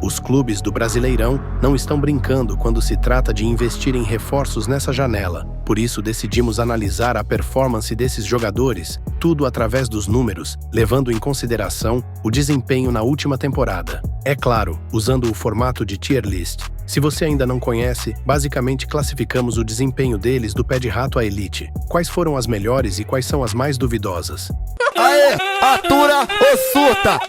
Os clubes do Brasileirão não estão brincando quando se trata de investir em reforços nessa janela. Por isso, decidimos analisar a performance desses jogadores, tudo através dos números, levando em consideração o desempenho na última temporada. É claro, usando o formato de tier list. Se você ainda não conhece, basicamente classificamos o desempenho deles do pé de rato à elite. Quais foram as melhores e quais são as mais duvidosas? Aê, atura ou surta!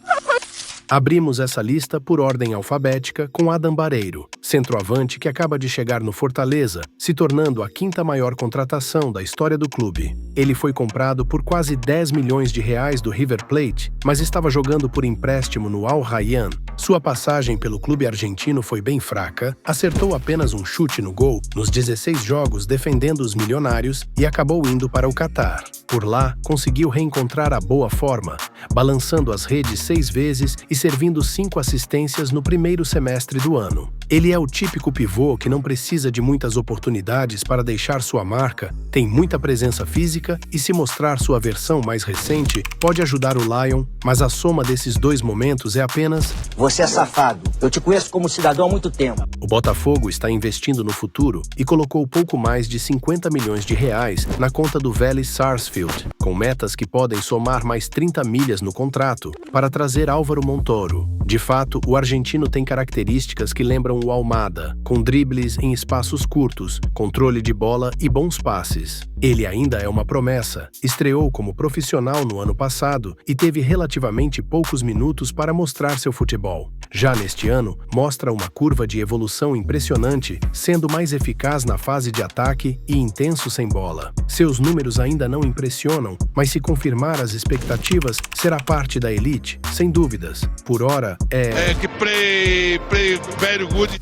Abrimos essa lista por ordem alfabética com Adam Bareiro, centroavante que acaba de chegar no Fortaleza, se tornando a quinta maior contratação da história do clube. Ele foi comprado por quase 10 milhões de reais do River Plate, mas estava jogando por empréstimo no Al Rayyan. Sua passagem pelo clube argentino foi bem fraca, acertou apenas um chute no gol nos 16 jogos defendendo os milionários e acabou indo para o Catar. Por lá, conseguiu reencontrar a boa forma, balançando as redes 6 vezes e servindo 5 assistências no primeiro semestre do ano. Ele é o típico pivô que não precisa de muitas oportunidades para deixar sua marca, tem muita presença física e, se mostrar sua versão mais recente, pode ajudar o Lyon, mas a soma desses dois momentos é apenas: você é safado. Eu te conheço como cidadão há muito tempo. O Botafogo está investindo no futuro e colocou pouco mais de 50 milhões de reais na conta do Vélez Sarsfield, com metas que podem somar mais 30 milhas no contrato para trazer Álvaro Montoro. De fato, o argentino tem características que lembram o Almada, com dribles em espaços curtos, controle de bola e bons passes. Ele ainda é uma promessa, estreou como profissional no ano passado e teve relativamente poucos minutos para mostrar seu futebol. Já neste ano, mostra uma curva de evolução impressionante, sendo mais eficaz na fase de ataque e intenso sem bola. Seus números ainda não impressionam, mas se confirmar as expectativas, será parte da elite, sem dúvidas. Por hora, very good.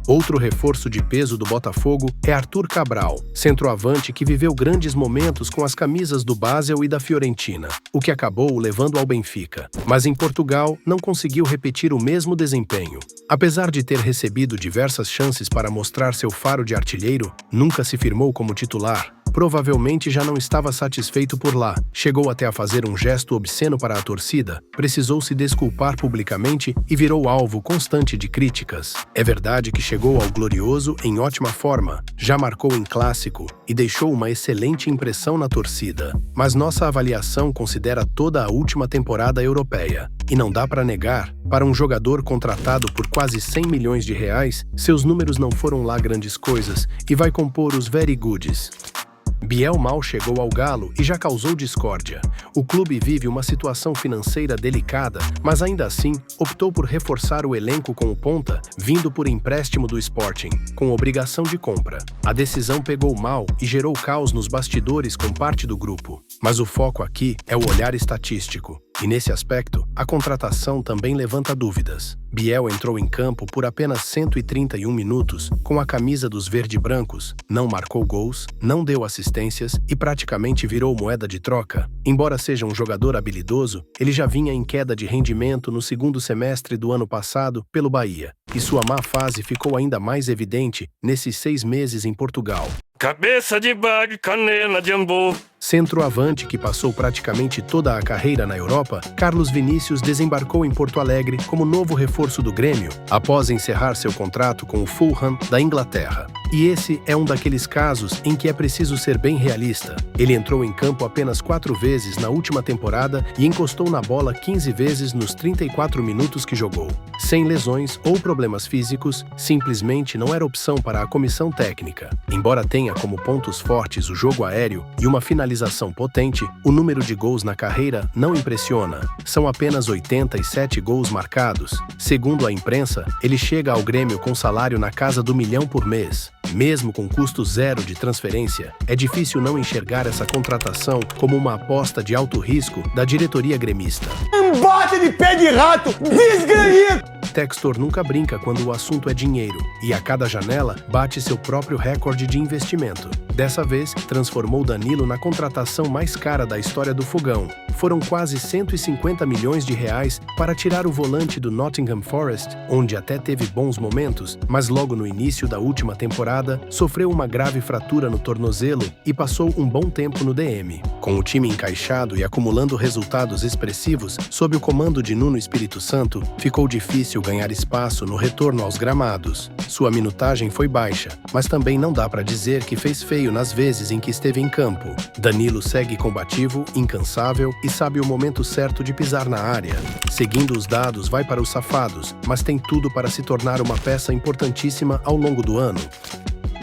Outro reforço de peso do Botafogo é Arthur Cabral, centroavante que viveu grandes momentos com as camisas do Basel e da Fiorentina, o que acabou o levando ao Benfica. Mas em Portugal não conseguiu repetir o mesmo desempenho. Apesar de ter recebido diversas chances para mostrar seu faro de artilheiro, nunca se firmou como titular. Provavelmente já não estava satisfeito por lá, chegou até a fazer um gesto obsceno para a torcida, precisou se desculpar publicamente e virou alvo constante de críticas. É verdade que chegou ao Glorioso em ótima forma, já marcou em clássico e deixou uma excelente impressão na torcida. Mas nossa avaliação considera toda a última temporada europeia. E não dá para negar, para um jogador contratado por quase 100 milhões de reais, seus números não foram lá grandes coisas e vai compor os very goods. Biel mal chegou ao Galo e já causou discórdia. O clube vive uma situação financeira delicada, mas ainda assim optou por reforçar o elenco com o ponta, vindo por empréstimo do Sporting, com obrigação de compra. A decisão pegou mal e gerou caos nos bastidores com parte do grupo. Mas o foco aqui é o olhar estatístico. E nesse aspecto, a contratação também levanta dúvidas. Biel entrou em campo por apenas 131 minutos com a camisa dos verde-brancos, não marcou gols, não deu assistências e praticamente virou moeda de troca. Embora seja um jogador habilidoso, ele já vinha em queda de rendimento no segundo semestre do ano passado pelo Bahia, e sua má fase ficou ainda mais evidente nesses 6 meses em Portugal. Cabeça de bag, canela de amor. Centroavante que passou praticamente toda a carreira na Europa, Carlos Vinícius desembarcou em Porto Alegre como novo reforço do Grêmio, após encerrar seu contrato com o Fulham da Inglaterra. E esse é um daqueles casos em que é preciso ser bem realista. Ele entrou em campo apenas 4 vezes na última temporada e encostou na bola 15 vezes nos 34 minutos que jogou. Sem lesões ou problemas físicos, simplesmente não era opção para a comissão técnica. Embora tenha como pontos fortes o jogo aéreo e uma finalização potente, o número de gols na carreira não impressiona. São apenas 87 gols marcados. Segundo a imprensa, ele chega ao Grêmio com salário na casa do 1 milhão por mês. Mesmo com custo zero de transferência, é difícil não enxergar essa contratação como uma aposta de alto risco da diretoria gremista. Bate de pé de rato, desgranhento! Textor nunca brinca quando o assunto é dinheiro, e a cada janela bate seu próprio recorde de investimento. Dessa vez, transformou Danilo na contratação mais cara da história do Fogão. Foram quase 150 milhões de reais para tirar o volante do Nottingham Forest, onde até teve bons momentos, mas logo no início da última temporada, sofreu uma grave fratura no tornozelo e passou um bom tempo no DM. Com o time encaixado e acumulando resultados expressivos, sob o comando de Nuno Espírito Santo, ficou difícil ganhar espaço no retorno aos gramados. Sua minutagem foi baixa, mas também não dá para dizer que fez feio nas vezes em que esteve em campo. Danilo segue combativo, incansável e sabe o momento certo de pisar na área. Seguindo os dados, vai para os safados, mas tem tudo para se tornar uma peça importantíssima ao longo do ano.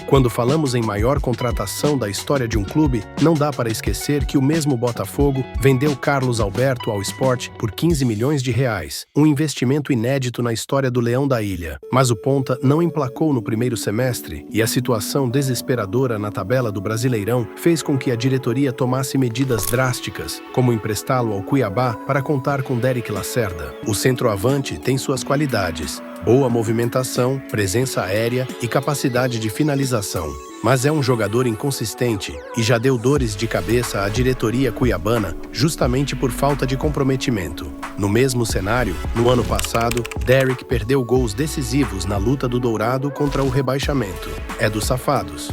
Quando falamos em maior contratação da história de um clube, não dá para esquecer que o mesmo Botafogo vendeu Carlos Alberto ao Sport por 15 milhões de reais, um investimento inédito na história do Leão da Ilha. Mas o ponta não emplacou no primeiro semestre e a situação desesperadora na tabela do Brasileirão fez com que a diretoria tomasse medidas drásticas, como emprestá-lo ao Cuiabá para contar com Derek Lacerda. O centroavante tem suas qualidades: boa movimentação, presença aérea e capacidade de finalização. Mas é um jogador inconsistente e já deu dores de cabeça à diretoria cuiabana justamente por falta de comprometimento. No mesmo cenário, no ano passado, Derek perdeu gols decisivos na luta do Dourado contra o rebaixamento. É dos safados.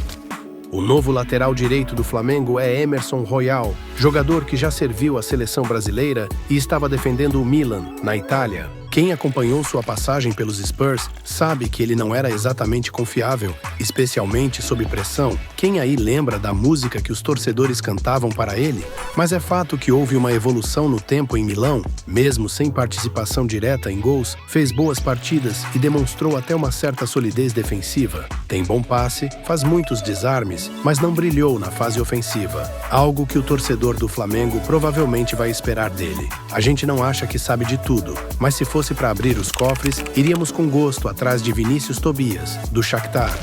O novo lateral direito do Flamengo é Emerson Royal, jogador que já serviu a seleção brasileira e estava defendendo o Milan, na Itália. Quem acompanhou sua passagem pelos Spurs sabe que ele não era exatamente confiável, especialmente sob pressão. Quem aí lembra da música que os torcedores cantavam para ele? Mas é fato que houve uma evolução no tempo em Milão. Mesmo sem participação direta em gols, fez boas partidas e demonstrou até uma certa solidez defensiva. Tem bom passe, faz muitos desarmes, mas não brilhou na fase ofensiva. Algo que o torcedor do Flamengo provavelmente vai esperar dele. A gente não acha que sabe de tudo, mas se fosse para abrir os cofres, iríamos com gosto atrás de Vinícius Tobias, do Shakhtar.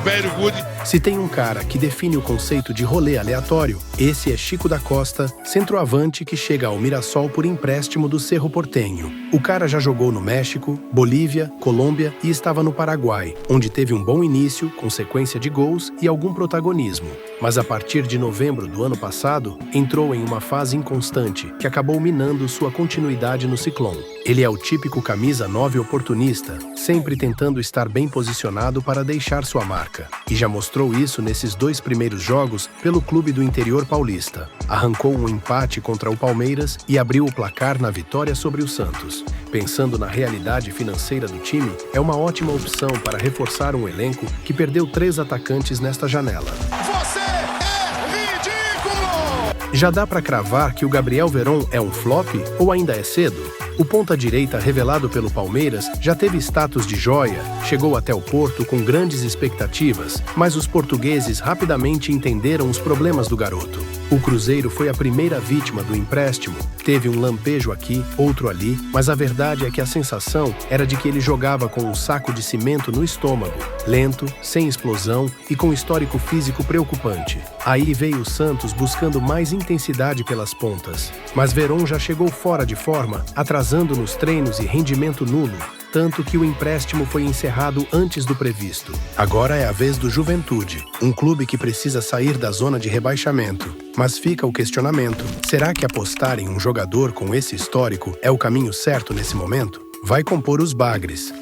Very good. Se tem um cara que define o conceito de rolê aleatório, esse é Chico da Costa, centroavante que chega ao Mirassol por empréstimo do Cerro Porteño. O cara já jogou no México, Bolívia, Colômbia e estava no Paraguai, onde teve um bom início, com sequência de gols e algum protagonismo. Mas a partir de novembro do ano passado, entrou em uma fase inconstante, que acabou minando sua continuidade no Ciclone. Ele é o típico camisa 9 oportunista, sempre tentando estar bem posicionado para deixar sua marca. E já mostrou isso nesses 2 primeiros jogos pelo clube do interior paulista. Arrancou um empate contra o Palmeiras e abriu o placar na vitória sobre o Santos. Pensando na realidade financeira do time, é uma ótima opção para reforçar um elenco que perdeu 3 atacantes nesta janela. Você é ridículo! Já dá para cravar que o Gabriel Veron é um flop ou ainda é cedo? O ponta-direita revelado pelo Palmeiras já teve status de joia, chegou até o Porto com grandes expectativas, mas os portugueses rapidamente entenderam os problemas do garoto. O Cruzeiro foi a primeira vítima do empréstimo, teve um lampejo aqui, outro ali, mas a verdade é que a sensação era de que ele jogava com um saco de cimento no estômago, lento, sem explosão e com histórico físico preocupante. Aí veio o Santos buscando mais intensidade pelas pontas, mas Veron já chegou fora de forma, atrasando nos treinos e rendimento nulo, tanto que o empréstimo foi encerrado antes do previsto. Agora é a vez do Juventude, um clube que precisa sair da zona de rebaixamento. Mas fica o questionamento, será que apostar em um jogador com esse histórico é o caminho certo nesse momento? Vai compor os bagres.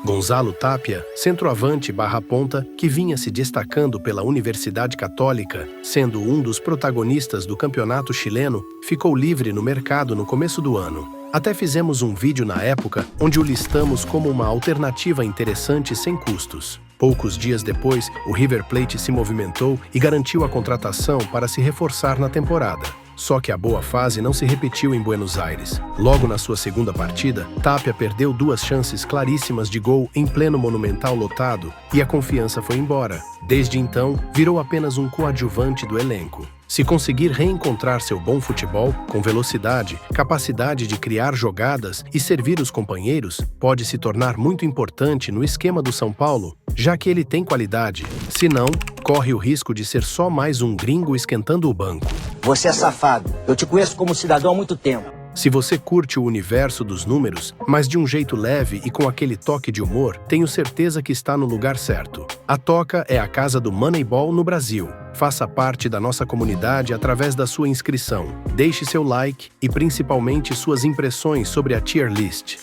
Gonzalo Tapia, centroavante /ponta, que vinha se destacando pela Universidade Católica, sendo um dos protagonistas do campeonato chileno, ficou livre no mercado no começo do ano. Até fizemos um vídeo na época onde o listamos como uma alternativa interessante sem custos. Poucos dias depois, o River Plate se movimentou e garantiu a contratação para se reforçar na temporada. Só que a boa fase não se repetiu em Buenos Aires. Logo na sua segunda partida, Tapia perdeu 2 chances claríssimas de gol em pleno Monumental lotado e a confiança foi embora. Desde então, virou apenas um coadjuvante do elenco. Se conseguir reencontrar seu bom futebol, com velocidade, capacidade de criar jogadas e servir os companheiros, pode se tornar muito importante no esquema do São Paulo, já que ele tem qualidade. Se não, corre o risco de ser só mais um gringo esquentando o banco. Você é safado. Eu te conheço como cidadão há muito tempo. Se você curte o universo dos números, mas de um jeito leve e com aquele toque de humor, tenho certeza que está no lugar certo. A Toca é a casa do Moneyball no Brasil. Faça parte da nossa comunidade através da sua inscrição. Deixe seu like e principalmente suas impressões sobre a tier list.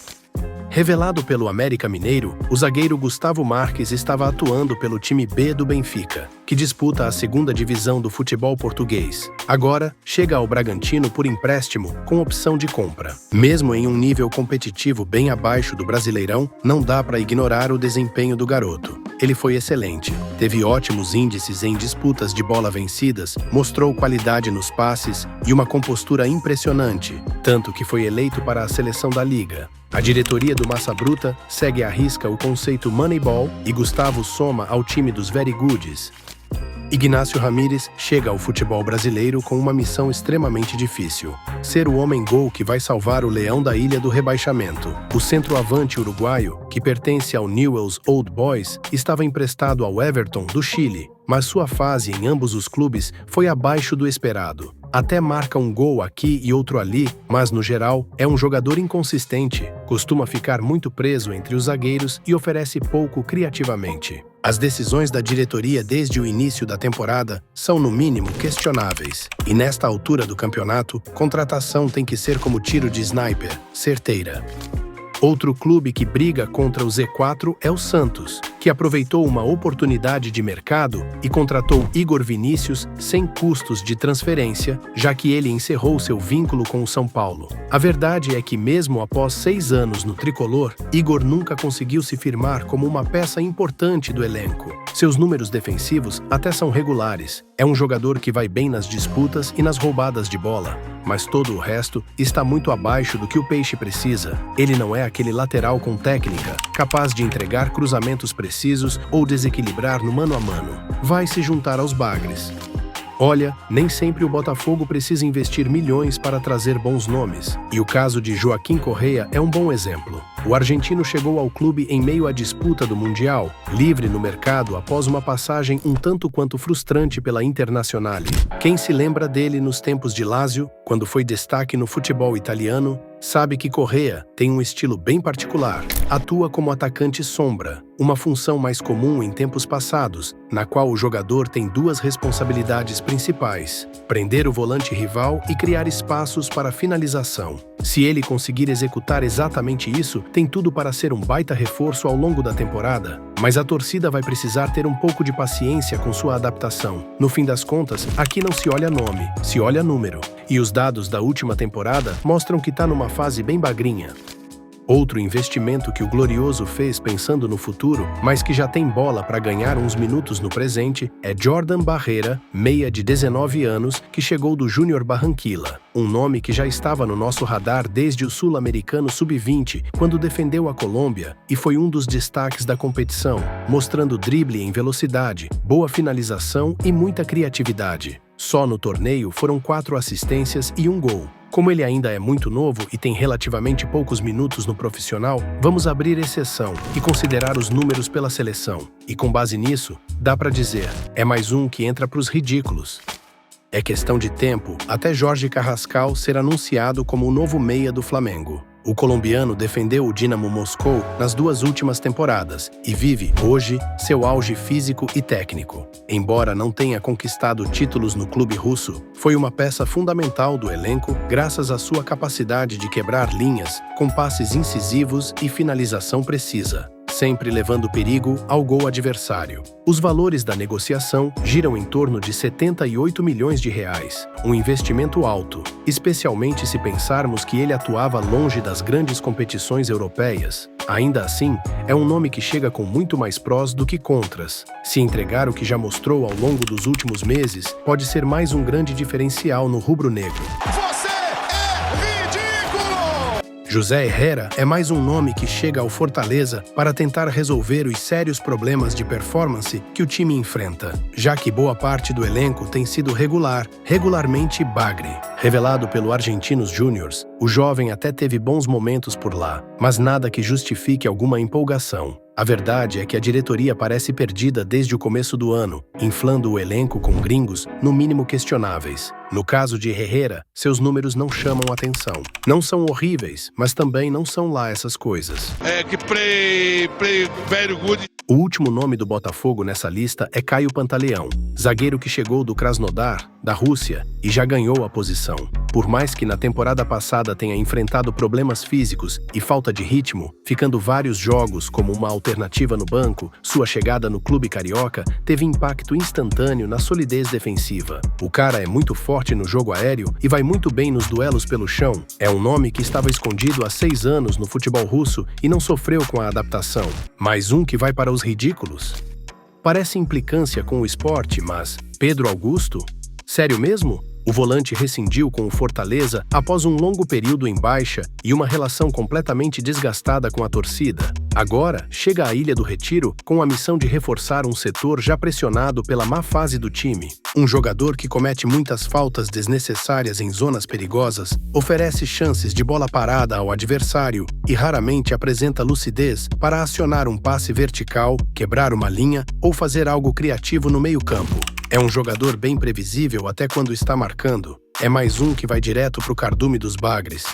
Revelado pelo América Mineiro, o zagueiro Gustavo Marques estava atuando pelo time B do Benfica, que disputa a segunda divisão do futebol português. Agora, chega ao Bragantino por empréstimo, com opção de compra. Mesmo em um nível competitivo bem abaixo do Brasileirão, não dá para ignorar o desempenho do garoto. Ele foi excelente, teve ótimos índices em disputas de bola vencidas, mostrou qualidade nos passes e uma compostura impressionante, tanto que foi eleito para a seleção da Liga. A diretoria do Massa Bruta segue à risca o conceito Moneyball e Gustavo soma ao time dos Very Goods. Ignácio Ramírez chega ao futebol brasileiro com uma missão extremamente difícil: ser o homem-gol que vai salvar o Leão da Ilha do rebaixamento. O centroavante uruguaio, que pertence ao Newell's Old Boys, estava emprestado ao Everton do Chile, mas sua fase em ambos os clubes foi abaixo do esperado. Até marca um gol aqui e outro ali, mas no geral é um jogador inconsistente, costuma ficar muito preso entre os zagueiros e oferece pouco criativamente. As decisões da diretoria desde o início da temporada são no mínimo questionáveis, e nesta altura do campeonato, contratação tem que ser como tiro de sniper, certeira. Outro clube que briga contra o Z4 é o Santos, que aproveitou uma oportunidade de mercado e contratou Igor Vinícius sem custos de transferência, já que ele encerrou seu vínculo com o São Paulo. A verdade é que mesmo após 6 anos no tricolor, Igor nunca conseguiu se firmar como uma peça importante do elenco. Seus números defensivos até são regulares. É um jogador que vai bem nas disputas e nas roubadas de bola, mas todo o resto está muito abaixo do que o Peixe precisa. Ele não é aquele lateral com técnica, capaz de entregar cruzamentos precisos ou desequilibrar no mano a mano. Vai se juntar aos bagres. Olha, nem sempre o Botafogo precisa investir milhões para trazer bons nomes, e o caso de Joaquim Correa é um bom exemplo. O argentino chegou ao clube em meio à disputa do Mundial, livre no mercado após uma passagem um tanto quanto frustrante pela Internazionale. Quem se lembra dele nos tempos de Lazio, quando foi destaque no futebol italiano, sabe que Correa tem um estilo bem particular. Atua como atacante sombra, uma função mais comum em tempos passados, na qual o jogador tem 2 responsabilidades principais: prender o volante rival e criar espaços para finalização. Se ele conseguir executar exatamente isso, tem tudo para ser um baita reforço ao longo da temporada, mas a torcida vai precisar ter um pouco de paciência com sua adaptação. No fim das contas, aqui não se olha nome, se olha número. E os dados da última temporada mostram que está numa fase bem bagrinha. Outro investimento que o Glorioso fez pensando no futuro, mas que já tem bola para ganhar uns minutos no presente, é Jordan Barreira, meia de 19 anos, que chegou do Júnior Barranquilla. Um nome que já estava no nosso radar desde o Sul-Americano Sub-20, quando defendeu a Colômbia, e foi um dos destaques da competição, mostrando drible em velocidade, boa finalização e muita criatividade. Só no torneio foram 4 assistências e 1 gol. Como ele ainda é muito novo e tem relativamente poucos minutos no profissional, vamos abrir exceção e considerar os números pela seleção. E com base nisso, dá para dizer, é mais um que entra para os ridículos. É questão de tempo até Jorge Carrascal ser anunciado como o novo meia do Flamengo. O colombiano defendeu o Dinamo Moscou nas 2 últimas temporadas e vive, hoje, seu auge físico e técnico. Embora não tenha conquistado títulos no clube russo, foi uma peça fundamental do elenco graças à sua capacidade de quebrar linhas, com passes incisivos e finalização precisa, sempre levando perigo ao gol adversário. Os valores da negociação giram em torno de 78 milhões de reais, um investimento alto, especialmente se pensarmos que ele atuava longe das grandes competições europeias. Ainda assim, é um nome que chega com muito mais prós do que contras. Se entregar o que já mostrou ao longo dos últimos meses, pode ser mais um grande diferencial no rubro-negro. Você é ridículo! José Herrera é mais um nome que chega ao Fortaleza para tentar resolver os sérios problemas de performance que o time enfrenta, já que boa parte do elenco tem sido regularmente bagre. Revelado pelo Argentinos Júniors, o jovem até teve bons momentos por lá, mas nada que justifique alguma empolgação. A verdade é que a diretoria parece perdida desde o começo do ano, inflando o elenco com gringos, no mínimo questionáveis. No caso de Herrera, seus números não chamam atenção. Não são horríveis, mas também não são lá essas coisas. Que play very good. O último nome do Botafogo nessa lista é Caio Pantaleão, zagueiro que chegou do Krasnodar, da Rússia, e já ganhou a posição. Por mais que na temporada passada tenha enfrentado problemas físicos e falta de ritmo, ficando vários jogos como uma alternativa no banco, sua chegada no clube carioca teve impacto instantâneo na solidez defensiva. O cara é muito forte no jogo aéreo e vai muito bem nos duelos pelo chão. É um nome que estava escondido há 6 anos no futebol russo e não sofreu com a adaptação. Mais um que vai para os ridículos. Parece implicância com o esporte, mas Pedro Augusto? Sério mesmo? O volante rescindiu com o Fortaleza após um longo período em baixa e uma relação completamente desgastada com a torcida. Agora, chega à Ilha do Retiro com a missão de reforçar um setor já pressionado pela má fase do time. Um jogador que comete muitas faltas desnecessárias em zonas perigosas, oferece chances de bola parada ao adversário e raramente apresenta lucidez para acionar um passe vertical, quebrar uma linha ou fazer algo criativo no meio-campo. É um jogador bem previsível até quando está marcando. É mais um que vai direto pro cardume dos bagres.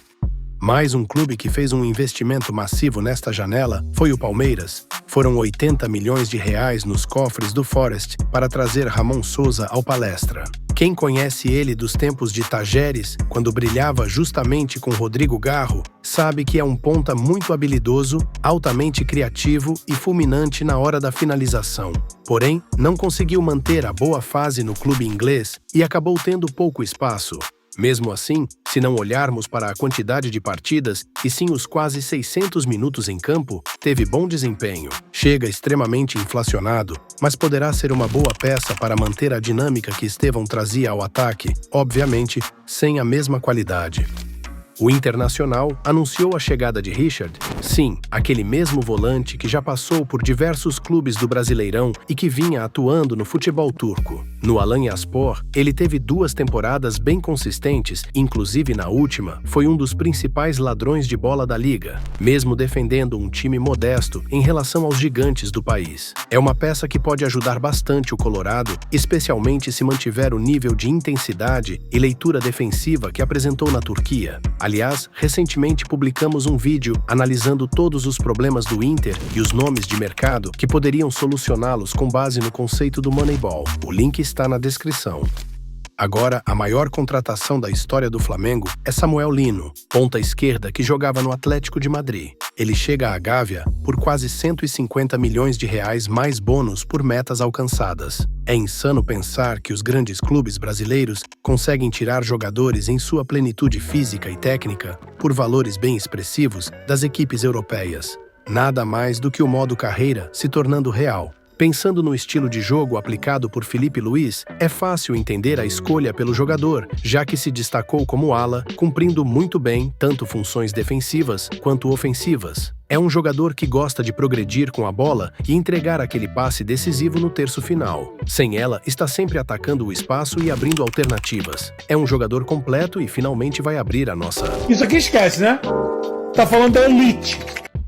Mais um clube que fez um investimento massivo nesta janela foi o Palmeiras. Foram 80 milhões de reais nos cofres do Forest para trazer Ramon Souza ao Palestra. Quem conhece ele dos tempos de Tajeres, quando brilhava justamente com Rodrigo Garro, sabe que é um ponta muito habilidoso, altamente criativo e fulminante na hora da finalização. Porém, não conseguiu manter a boa fase no clube inglês e acabou tendo pouco espaço. Mesmo assim, se não olharmos para a quantidade de partidas e sim os quase 600 minutos em campo, teve bom desempenho. Chega extremamente inflacionado, mas poderá ser uma boa peça para manter a dinâmica que Estevão trazia ao ataque, obviamente, sem a mesma qualidade. O Internacional anunciou a chegada de Richard, sim, aquele mesmo volante que já passou por diversos clubes do Brasileirão e que vinha atuando no futebol turco. No Alanyaspor, ele teve 2 temporadas bem consistentes, inclusive na última, foi um dos principais ladrões de bola da liga, mesmo defendendo um time modesto em relação aos gigantes do país. É uma peça que pode ajudar bastante o Colorado, especialmente se mantiver o nível de intensidade e leitura defensiva que apresentou na Turquia. Aliás, recentemente publicamos um vídeo analisando todos os problemas do Inter e os nomes de mercado que poderiam solucioná-los com base no conceito do Moneyball. O link está na descrição. Agora, a maior contratação da história do Flamengo é Samuel Lino, ponta esquerda que jogava no Atlético de Madrid. Ele chega à Gávea por quase 150 milhões de reais mais bônus por metas alcançadas. É insano pensar que os grandes clubes brasileiros conseguem tirar jogadores em sua plenitude física e técnica por valores bem expressivos das equipes europeias. Nada mais do que o modo carreira se tornando real. Pensando no estilo de jogo aplicado por Felipe Luiz, é fácil entender a escolha pelo jogador, já que se destacou como ala, cumprindo muito bem tanto funções defensivas quanto ofensivas. É um jogador que gosta de progredir com a bola e entregar aquele passe decisivo no terço final. Sem ela, está sempre atacando o espaço e abrindo alternativas. É um jogador completo e finalmente vai abrir a nossa... Isso aqui esquece, né? Tá falando da elite.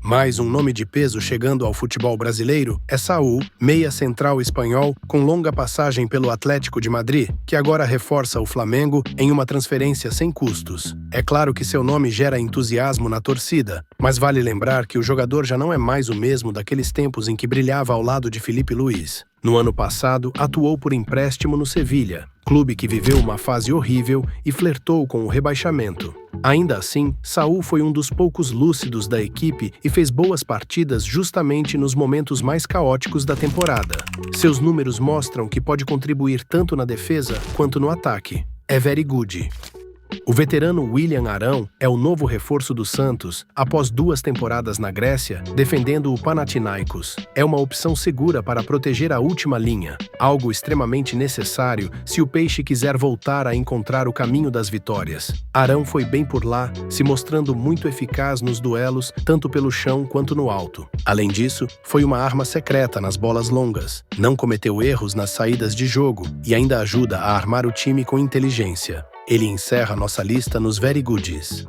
Mais um nome de peso chegando ao futebol brasileiro é Saúl, meia central espanhol com longa passagem pelo Atlético de Madrid, que agora reforça o Flamengo em uma transferência sem custos. É claro que seu nome gera entusiasmo na torcida, mas vale lembrar que o jogador já não é mais o mesmo daqueles tempos em que brilhava ao lado de Felipe Luiz. No ano passado, atuou por empréstimo no Sevilha, clube que viveu uma fase horrível e flertou com o rebaixamento. Ainda assim, Saúl foi um dos poucos lúcidos da equipe e fez boas partidas justamente nos momentos mais caóticos da temporada. Seus números mostram que pode contribuir tanto na defesa quanto no ataque. É very good. O veterano William Arão é o novo reforço do Santos, após 2 temporadas na Grécia, defendendo o Panathinaikos. É uma opção segura para proteger a última linha, algo extremamente necessário se o Peixe quiser voltar a encontrar o caminho das vitórias. Arão foi bem por lá, se mostrando muito eficaz nos duelos, tanto pelo chão quanto no alto. Além disso, foi uma arma secreta nas bolas longas, não cometeu erros nas saídas de jogo e ainda ajuda a armar o time com inteligência. Ele encerra nossa lista nos very goodies.